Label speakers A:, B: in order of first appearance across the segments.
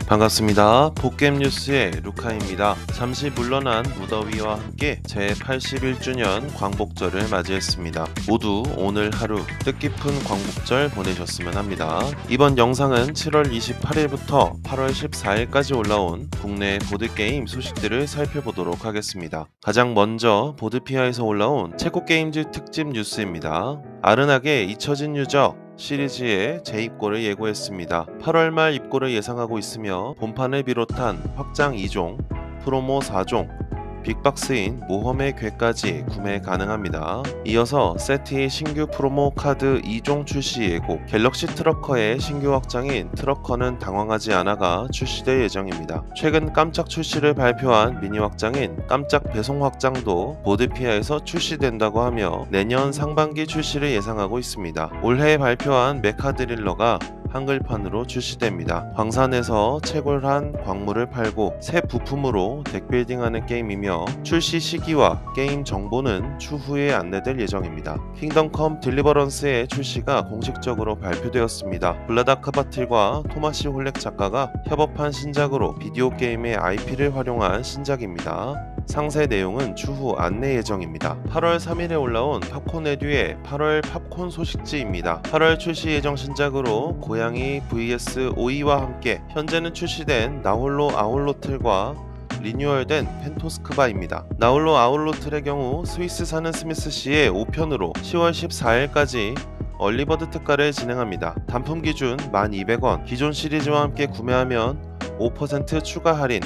A: 반갑습니다. 복겜 뉴스의 루카입니다. 잠시 물러난 무더위와 함께 제81주년 광복절을 맞이했습니다. 모두 오늘 하루 뜻깊은 광복절 보내셨으면 합니다. 이번 영상은 7월 28일부터 8월 14일까지 올라온 국내 보드게임 소식들을 살펴보도록 하겠습니다. 가장 먼저 보드피아에서 올라온 체코게임즈 특집 뉴스입니다. 아른하게 잊혀진 유적 시리즈의 재입고를 예고했습니다. 8월 말 입고를 예상하고 있으며 본판을 비롯한 확장 2종, 프로모 4종, 빅박스인 모험의 괴까지 구매 가능합니다. 이어서 세티의 신규 프로모 카드 2종 출시 예고, 갤럭시 트러커의 신규 확장인 트러커는 당황하지 않아가 출시될 예정입니다. 최근 깜짝 출시를 발표한 미니 확장인 깜짝 배송 확장도 보드피아에서 출시된다고 하며 내년 상반기 출시를 예상하고 있습니다. 올해 발표한 메카 드릴러가 한글판으로 출시됩니다. 광산에서 채굴한 광물을 팔고 새 부품으로 덱빌딩하는 게임이며 출시 시기와 게임 정보는 추후에 안내될 예정입니다. 킹덤 컴 딜리버런스의 출시가 공식적으로 발표되었습니다. 블라다크 바틀과 토마시 홀렉 작가가 협업한 신작으로 비디오 게임의 IP를 활용한 신작입니다. 상세 내용은 추후 안내 예정입니다. 8월 3일에 올라온 팝콘 에듀의 8월 팝콘 소식지입니다. 8월 출시 예정 신작으로 고양이 vs 오이와 함께 현재는 출시된 나홀로 아울로틀과 리뉴얼된 펜토스크바입니다. 나홀로 아울로틀의 경우 스위스 사는 스미스씨의 5편으로 10월 14일까지 얼리버드 특가를 진행합니다. 단품 기준 1200원, 기존 시리즈와 함께 구매하면 5% 추가 할인,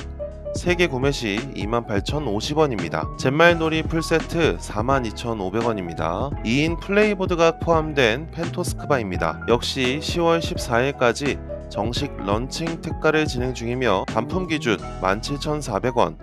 A: 3개 구매 시 28,050원입니다. 젠말놀이 풀세트 42,500원입니다. 2인 플레이보드가 포함된 펜토스크바입니다. 역시 10월 14일까지 정식 런칭 특가를 진행 중이며 단품 기준 17,400원,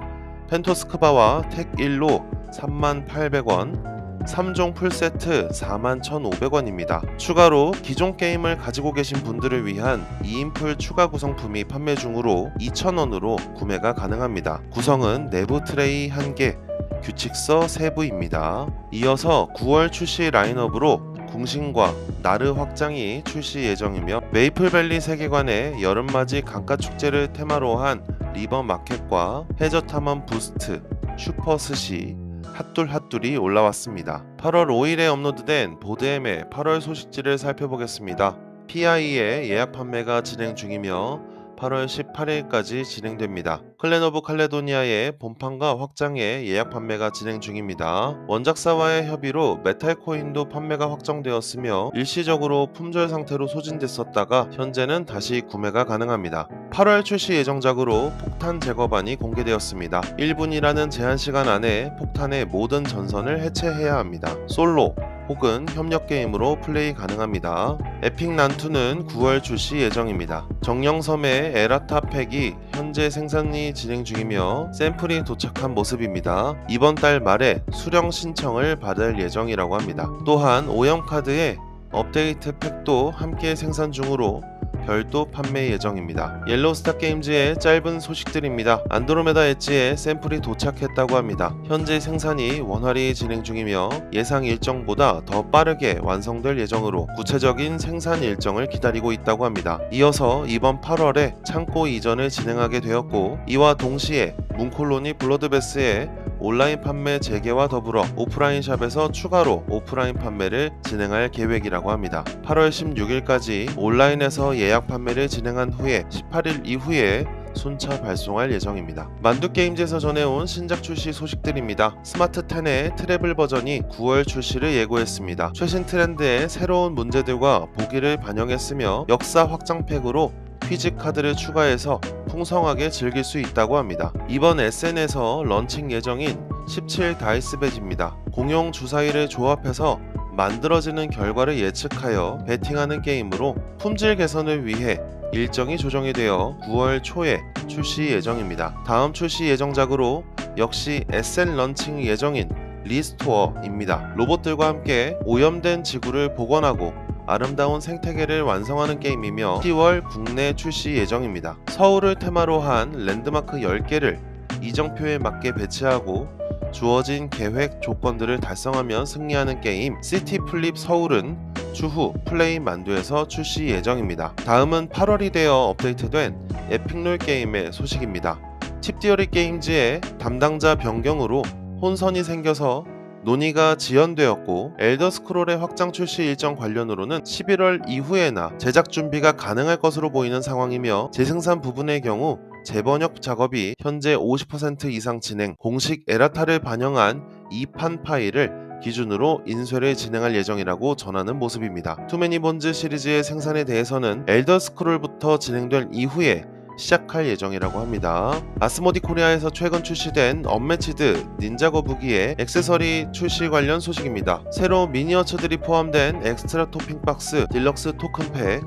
A: 펜토스크바와 택 1로 38,000원, 3종 풀세트 41,500원입니다. 추가로 기존 게임을 가지고 계신 분들을 위한 2인풀 추가 구성품이 판매 중으로 2,000원으로 구매가 가능합니다. 구성은 내부 트레이 1개, 규칙서 3부입니다. 이어서 9월 출시 라인업으로 궁신과 나르 확장이 출시 예정이며 메이플밸리 세계관의 여름맞이 강가축제를 테마로 한 리버 마켓과 해저 탐험 부스트, 슈퍼스시, 핫둘 올라왔습니다. 8월 5일에 업로드된 보드엠의 8월 소식지를 살펴보겠습니다. PI의 예약 판매가 진행 중이며 8월 18일까지 진행됩니다. 클랜 오브 칼레도니아의 본판과 확장의 예약 판매가 진행 중입니다. 원작사와의 협의로 메탈 코인도 판매가 확정되었으며 일시적으로 품절 상태로 소진됐었다가 현재는 다시 구매가 가능합니다. 8월 출시 예정작으로 폭탄 제거반이 공개되었습니다. 1분이라는 제한시간 안에 폭탄의 모든 전선을 해체해야 합니다. 솔로 혹은 협력 게임으로 플레이 가능합니다. 에픽 난투는 9월 출시 예정입니다. 정령섬의 에라타 팩이 현재 생산이 진행 중이며 샘플이 도착한 모습입니다. 이번 달 말에 수령 신청을 받을 예정이라고 합니다. 또한 오염카드의 업데이트 팩도 함께 생산 중으로 별도 판매 예정입니다. 옐로우스타 게임즈의 짧은 소식들입니다. 안드로메다 엣지에 샘플이 도착했다고 합니다. 현재 생산이 원활히 진행 중이며 예상 일정보다 더 빠르게 완성될 예정으로 구체적인 생산 일정을 기다리고 있다고 합니다. 이어서 이번 8월에 창고 이전을 진행하게 되었고 이와 동시에 문콜로니 블러드베스의 온라인 판매 재개와 더불어 오프라인 샵에서 추가로 오프라인 판매를 진행할 계획이라고 합니다. 8월 16일까지 온라인에서 예약 판매를 진행한 후에 18일 이후에 순차 발송할 예정입니다. 만두게임즈에서 전해온 신작 출시 소식들입니다. 스마트 10의 트래블 버전이 9월 출시를 예고했습니다. 최신 트렌드의 새로운 문제들과 보기를 반영했으며 역사 확장팩으로 퀴즈 카드를 추가해서 풍성하게 즐길 수 있다고 합니다. 이번 SN에서 런칭 예정인 17 다이스 배지입니다. 공용 주사위를 조합해서 만들어지는 결과를 예측하여 배팅하는 게임으로 품질 개선을 위해 일정이 조정이 되어 9월 초에 출시 예정입니다. 다음 출시 예정작으로 역시 SN 런칭 예정인 리스토어입니다. 로봇들과 함께 오염된 지구를 복원하고 아름다운 생태계를 완성하는 게임이며 10월 국내 출시 예정입니다. 서울을 테마로 한 랜드마크 10개를 이정표에 맞게 배치하고 주어진 계획 조건들을 달성하면 승리하는 게임 시티 플립 서울은 추후 플레이 만두에서 출시 예정입니다. 다음은 8월이 되어 업데이트된 에픽롤 게임의 소식입니다. 칩티어리 게임즈의 담당자 변경으로 혼선이 생겨서 논의가 지연되었고, 엘더 스크롤의 확장 출시 일정 관련으로는 11월 이후에나 제작 준비가 가능할 것으로 보이는 상황이며, 재생산 부분의 경우 재번역 작업이 현재 50% 이상 진행, 공식 에라타를 반영한 2판 파일을 기준으로 인쇄를 진행할 예정이라고 전하는 모습입니다. 투메니 본즈 시리즈의 생산에 대해서는 엘더 스크롤부터 진행될 이후에 시작할 예정이라고 합니다. 아스모디 코리아에서 최근 출시된 언매치드 닌자 거북이의 액세서리 출시 관련 소식입니다. 새로 미니어처들이 포함된 엑스트라 토핑 박스, 딜럭스 토큰 팩,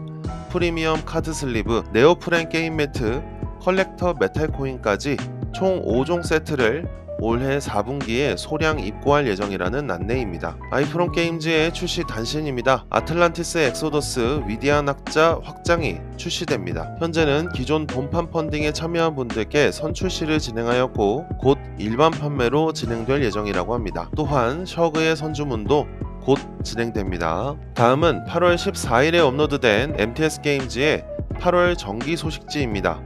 A: 프리미엄 카드 슬리브, 네오프렌 게임 매트, 컬렉터 메탈 코인까지 총 5종 세트를 올해 4분기에 소량 입고할 예정이라는 안내입니다. 아이프론 게임즈의 출시 단신입니다. 아틀란티스 엑소더스 위대한 학자 확장이 출시됩니다. 현재는 기존 본판 펀딩에 참여한 분들께 선출시를 진행하였고, 곧 일반 판매로 진행될 예정이라고 합니다. 또한 셔그의 선주문도 곧 진행됩니다. 다음은 8월 14일에 업로드된 MTS 게임즈의 8월 정기 소식지입니다.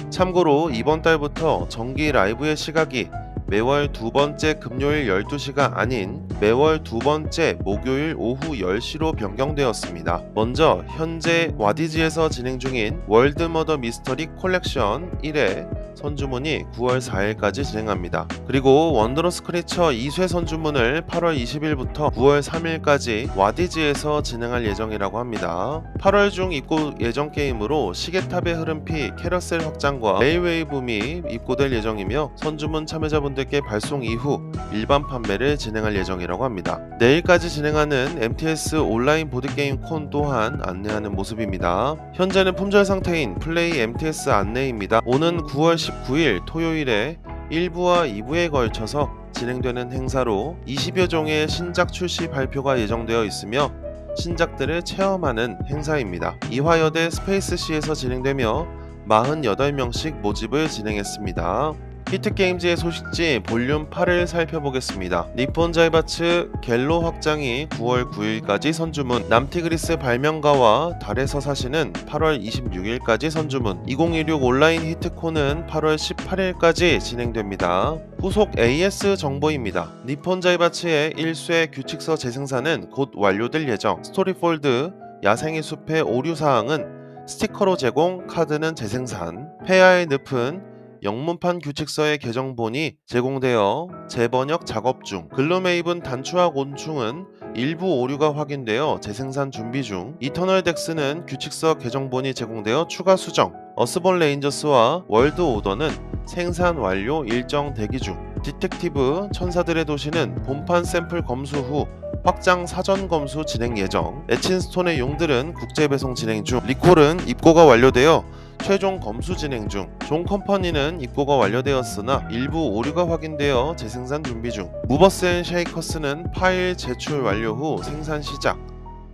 A: 참고로 이번 달부터 정기 라이브의 시각이 매월 두 번째 금요일 12시가 아닌 매월 두 번째 목요일 오후 10시로 변경되었습니다. 먼저 현재 와디즈에서 진행 중인 월드 머더 미스터리 콜렉션 1회 선주문이 9월 4일까지 진행합니다. 그리고 원더러스 크리처 2쇄 선주문을 8월 20일부터 9월 3일까지 와디즈에서 진행할 예정이라고 합니다. 8월 중 입고 예정 게임으로 시계탑의 흐름피 캐러셀 확장과 레이웨이브 및 입고될 예정이며, 선주문 참여자분들께 발송 이후 일반 판매를 진행할 예정이라고 합니다. 내일까지 진행하는 MTS 온라인 보드게임 콘 또한 안내하는 모습입니다. 현재는 품절 상태인 플레이 MTS 안내입니다. 오는 9월 19일 토요일에 1부와 2부에 걸쳐서 진행되는 행사로 20여 종의 신작 출시 발표가 예정되어 있으며, 신작들을 체험하는 행사입니다. 이화여대 스페이스시에서 진행되며 48명씩 모집을 진행했습니다. 히트게임즈의 소식지 볼륨 8을 살펴보겠습니다. 니폰 자이바츠 갤로 확장이 9월 9일까지 선주문, 남티그리스 발명가와 달에서 사시는 8월 26일까지 선주문, 2016 온라인 히트콘은 8월 18일까지 진행됩니다. 후속 AS 정보입니다. 니폰 자이바츠의 1쇄 규칙서 재생산은 곧 완료될 예정. 스토리폴드 야생의 숲의 오류사항은 스티커로 제공, 카드는 재생산. 폐하의 늪은 영문판 규칙서의 개정본이 제공되어 재번역 작업 중. 글루메이븐 단추와 곤충은 일부 오류가 확인되어 재생산 준비 중. 이터널 덱스는 규칙서 개정본이 제공되어 추가 수정. 어스본 레인저스와 월드 오더는 생산 완료 일정 대기 중. 디텍티브 천사들의 도시는 본판 샘플 검수 후 확장 사전 검수 진행 예정. 에친스톤의 용들은 국제 배송 진행 중. 리콜은 입고가 완료되어 최종 검수 진행 중. 존 컴퍼니는 입고가 완료되었으나 일부 오류가 확인되어 재생산 준비 중. 무버스 앤 쉐이커스는 파일 제출 완료 후 생산 시작.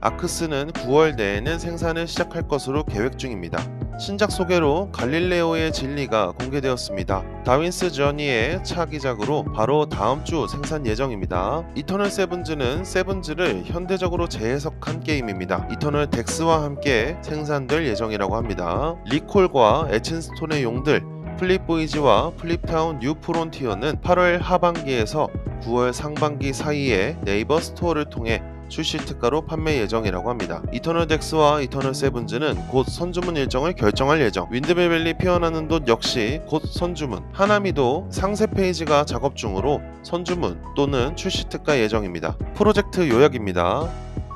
A: 아크스는 9월 내에는 생산을 시작할 것으로 계획 중입니다. 신작 소개로 갈릴레오의 진리가 공개되었습니다. 다윈스 저니의 차기작으로 바로 다음 주 생산 예정입니다. 이터널 세븐즈는 세븐즈를 현대적으로 재해석한 게임입니다. 이터널 덱스와 함께 생산될 예정이라고 합니다. 리콜과 에친스톤의 용들, 플립보이즈와 플립타운 뉴 프론티어는 8월 하반기에서 9월 상반기 사이에 네이버 스토어를 통해 출시 특가로 판매 예정이라고 합니다. 이터널 덱스와 이터널 세븐즈는 곧 선주문 일정을 결정할 예정. 윈드밀 피어나는 돛 역시 곧 선주문. 하나미도 상세 페이지가 작업 중으로 선주문 또는 출시 특가 예정입니다. 프로젝트 요약입니다.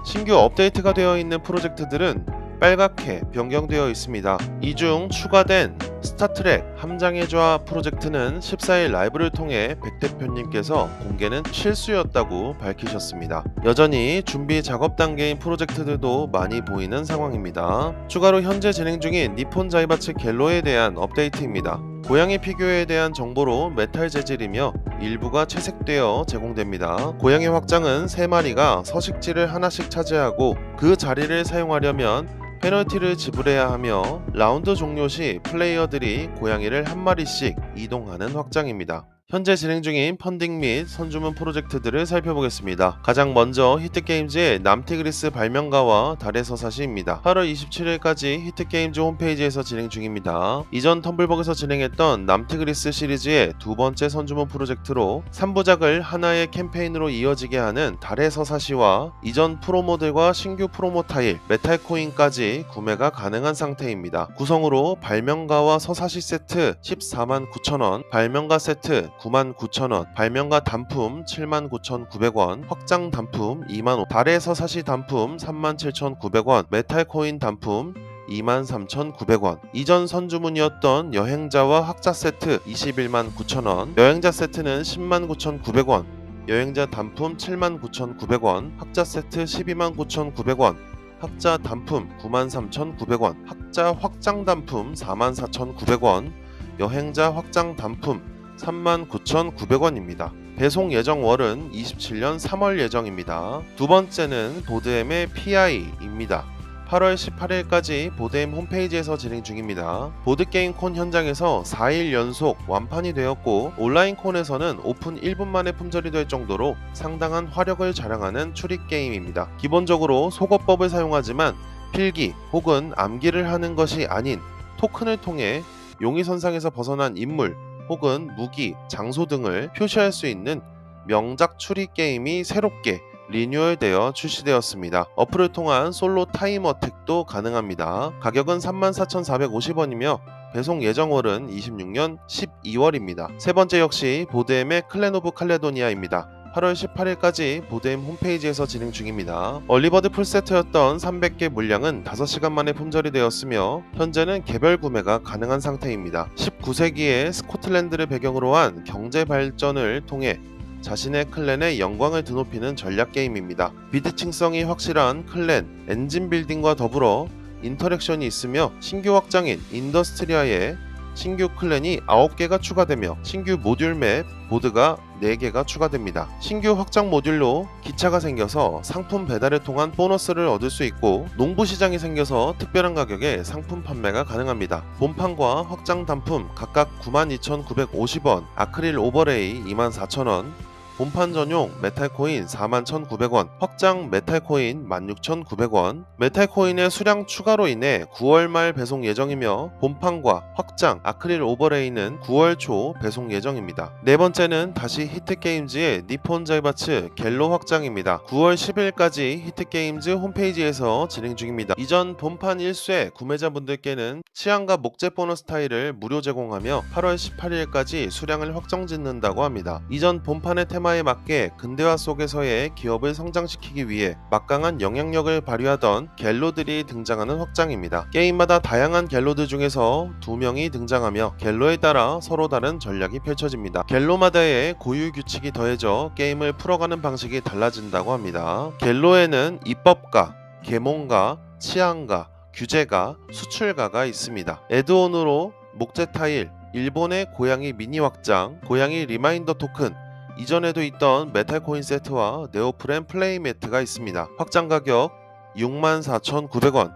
A: 신규 업데이트가 되어 있는 프로젝트들은 빨갛게 변경되어 있습니다. 이 중 추가된 스타트랙 함장의 좌 프로젝트는 14일 라이브를 통해 백 대표님께서 공개는 실수였다고 밝히셨습니다. 여전히 준비 작업 단계인 프로젝트들도 많이 보이는 상황입니다. 추가로 현재 진행 중인 니폰 자이바츠 갤로에 대한 업데이트입니다. 고양이 피규어에 대한 정보로 메탈 재질이며 일부가 채색되어 제공됩니다. 고양이 확장은 3마리가 서식지를 하나씩 차지하고 그 자리를 사용하려면 페널티를 지불해야 하며, 라운드 종료 시 플레이어들이 고양이를 한 마리씩 이동하는 확장입니다. 현재 진행 중인 펀딩 및 선주문 프로젝트들을 살펴보겠습니다. 가장 먼저 히트게임즈의 남티그리스 발명가와 달의 서사시입니다. 8월 27일까지 히트게임즈 홈페이지에서 진행 중입니다. 이전 텀블벅에서 진행했던 남티그리스 시리즈의 두 번째 선주문 프로젝트로 3부작을 하나의 캠페인으로 이어지게 하는 달의 서사시와 이전 프로모들과 신규 프로모 타일, 메탈코인까지 구매가 가능한 상태입니다. 구성으로 발명가와 서사시 세트 149,000원, 발명가 세트 99,000원, 발명가 단품 79,900원, 확장 단품 25,000원, 달의 서사시 단품 37,900원, 메탈코인 단품 23,900원, 이전 선주문이었던 여행자와 학자 세트 219,000원, 여행자 세트는 109,900원, 여행자 단품 79,900원, 학자 세트 129,900원, 학자 단품 93,900원, 학자 확장 단품 44,900원, 여행자 확장 단품 39,900원입니다. 배송 예정월은 27년 3월 예정입니다. 두 번째는 보드엠의 PI입니다. 8월 18일까지 보드엠 홈페이지에서 진행 중입니다. 보드게임콘 현장에서 4일 연속 완판이 되었고 온라인콘에서는 오픈 1분 만에 품절이 될 정도로 상당한 화력을 자랑하는 추리게임입니다. 기본적으로 속어법을 사용하지만 필기 혹은 암기를 하는 것이 아닌 토큰을 통해 용의선상에서 벗어난 인물 혹은 무기, 장소 등을 표시할 수 있는 명작 추리 게임이 새롭게 리뉴얼되어 출시되었습니다. 어플을 통한 솔로 타임 어택도 가능합니다. 가격은 34,450원이며 배송 예정월은 26년 12월입니다. 세 번째 역시 보드엠의 클랜 오브 칼레도니아입니다. 8월 18일까지 보드엠 홈페이지에서 진행 중입니다. 얼리버드 풀세트였던 300개 물량은 5시간 만에 품절이 되었으며 현재는 개별 구매가 가능한 상태입니다. 19세기의 스코틀랜드를 배경으로 한 경제 발전을 통해 자신의 클랜의 영광을 드높이는 전략 게임입니다. 비대칭성이 확실한 클랜, 엔진 빌딩과 더불어 인터랙션이 있으며 신규 확장인 인더스트리아에 신규 클랜이 9개가 추가되며 신규 모듈 맵, 보드가 4개가 추가됩니다. 신규 확장 모듈로 기차가 생겨서 상품 배달을 통한 보너스를 얻을 수 있고 농부시장이 생겨서 특별한 가격에 상품 판매가 가능합니다. 본판과 확장 단품 각각 92,950원, 아크릴 오버레이 24,000원, 본판 전용 메탈코인 41,900원, 확장 메탈코인 16,900원, 메탈코인의 수량 추가로 인해 9월 말 배송 예정이며 본판과 확장 아크릴 오버레이는 9월 초 배송 예정입니다. 네 번째는 다시 히트게임즈의 니폰 자이바츠 갤로 확장입니다. 9월 10일까지 히트게임즈 홈페이지에서 진행 중입니다. 이전 본판 1쇄 구매자분들께는 치안과 목재 보너스 타일을 무료 제공하며 8월 18일까지 수량을 확정짓는다고 합니다. 이전 본판의 테마에 맞게 근대화 속에서의 기업을 성장시키기 위해 막강한 영향력을 발휘하던 갤로들이 등장하는 확장입니다. 게임마다 다양한 갤로드 중에서 2명이 등장하며 갤로에 따라 서로 다른 전략이 펼쳐집니다. 갤로마다의 고유 규칙이 더해져 게임을 풀어가는 방식이 달라진다고 합니다. 갤로에는 입법가, 계몽가, 치안가, 규제가, 수출가가 있습니다. 애드온으로 목재 타일, 일본의 고양이 미니 확장, 고양이 리마인더 토큰, 이전에도 있던 메탈코인 세트와 네오프렌 플레이 매트가 있습니다. 확장 가격 64,900원,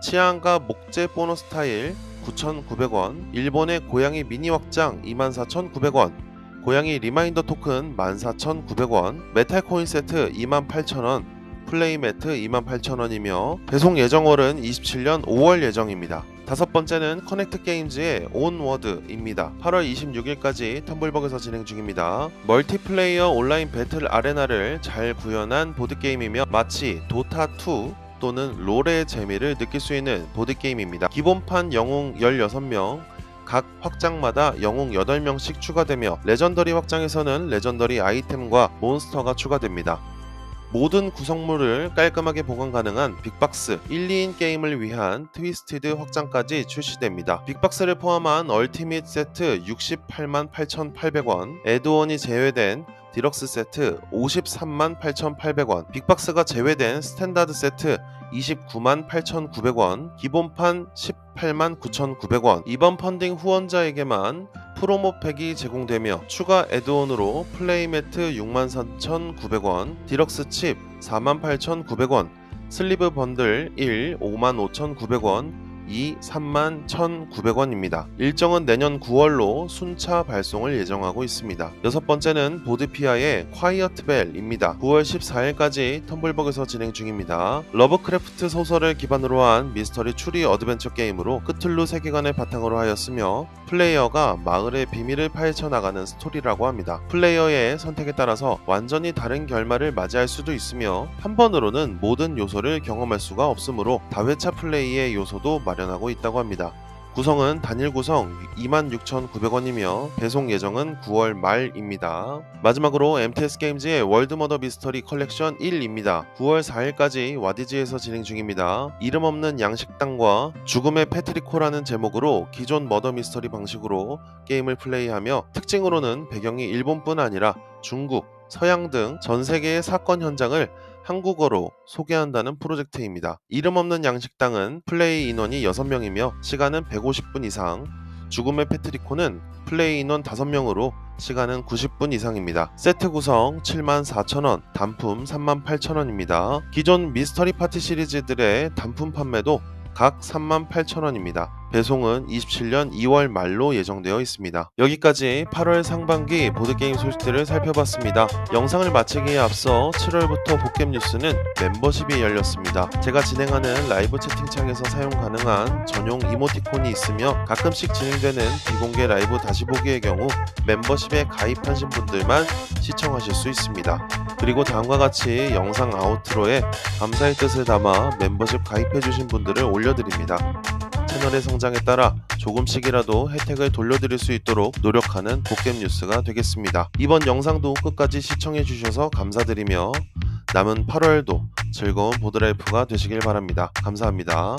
A: 치안과 목재 보너스 타일 9,900원, 일본의 고양이 미니 확장 24,900원, 고양이 리마인더 토큰 14,900원, 메탈코인 세트 28,000원, 플레이 매트 28,000원이며 배송 예정월은 27년 5월 예정입니다. 다섯 번째는 커넥트 게임즈의 온워드입니다. 8월 26일까지 텀블벅에서 진행 중입니다. 멀티플레이어 온라인 배틀 아레나를 잘 구현한 보드게임이며 마치 도타2 또는 롤의 재미를 느낄 수 있는 보드게임입니다. 기본판 영웅 16명, 각 확장마다 영웅 8명씩 추가되며 레전더리 확장에서는 레전더리 아이템과 몬스터가 추가됩니다. 모든 구성물을 깔끔하게 보관 가능한 빅박스 1, 2인 게임을 위한 트위스티드 확장까지 출시됩니다. 빅박스를 포함한 얼티밋 세트 688,800원, 애드온이 제외된 디럭스 세트 538,800원, 빅박스가 제외된 스탠다드 세트 298,900원, 기본판 189,900원, 이번 펀딩 후원자에게만 프로모팩이 제공되며 추가 애드온으로 플레이매트 63,900원, 디럭스 칩 48,900원, 슬리브 번들 1 55,900원, 이 31,900원입니다. 일정은 내년 9월로 순차 발송을 예정하고 있습니다. 여섯 번째는 보드피아의 콰이어트 벨입니다. 9월 14일까지 텀블벅에서 진행 중입니다. 러브크래프트 소설을 기반으로 한 미스터리 추리 어드벤처 게임으로 크툴루 세계관을 바탕으로 하였으며 플레이어가 마을의 비밀을 파헤쳐 나가는 스토리라고 합니다. 플레이어의 선택에 따라서 완전히 다른 결말을 맞이할 수도 있으며 한 번으로는 모든 요소를 경험할 수가 없으므로 다회차 플레이의 요소도 마련하고 있다고 합니다. 구성은 단일 구성 26,900원이며 배송 예정은 9월 말입니다. 마지막으로 MTS 게임즈의 월드머더 미스터리 컬렉션 1입니다. 9월 4일까지 와디즈에서 진행 중입니다. 이름 없는 양식당과 죽음의 패트리코라는 제목으로 기존 머더 미스터리 방식으로 게임을 플레이하며 특징으로는 배경이 일본뿐 아니라 중국, 서양 등 전 세계의 사건 현장을 한국어로 소개한다는 프로젝트입니다. 이름 없는 양식당은 플레이 인원이 6명이며 시간은 150분 이상, 죽음의 패트리코는 플레이 인원 5명으로 시간은 90분 이상입니다. 세트 구성 74,000원, 단품 38,000원입니다. 기존 미스터리 파티 시리즈들의 단품 판매도 각 38,000원입니다. 배송은 27년 2월 말로 예정되어 있습니다. 여기까지 8월 상반기 보드게임 소식들을 살펴봤습니다. 영상을 마치기에 앞서 7월부터 보겜 뉴스는 멤버십이 열렸습니다. 제가 진행하는 라이브 채팅창에서 사용 가능한 전용 이모티콘이 있으며 가끔씩 진행되는 비공개 라이브 다시 보기의 경우 멤버십에 가입하신 분들만 시청하실 수 있습니다. 그리고 다음과 같이 영상 아우트로에 감사의 뜻을 담아 멤버십 가입해주신 분들을 올려드립니다. 채널의 성장에 따라 조금씩이라도 혜택을 돌려드릴 수 있도록 노력하는 보겜 뉴스가 되겠습니다. 이번 영상도 끝까지 시청해주셔서 감사드리며 남은 8월도 즐거운 보드라이프가 되시길 바랍니다. 감사합니다.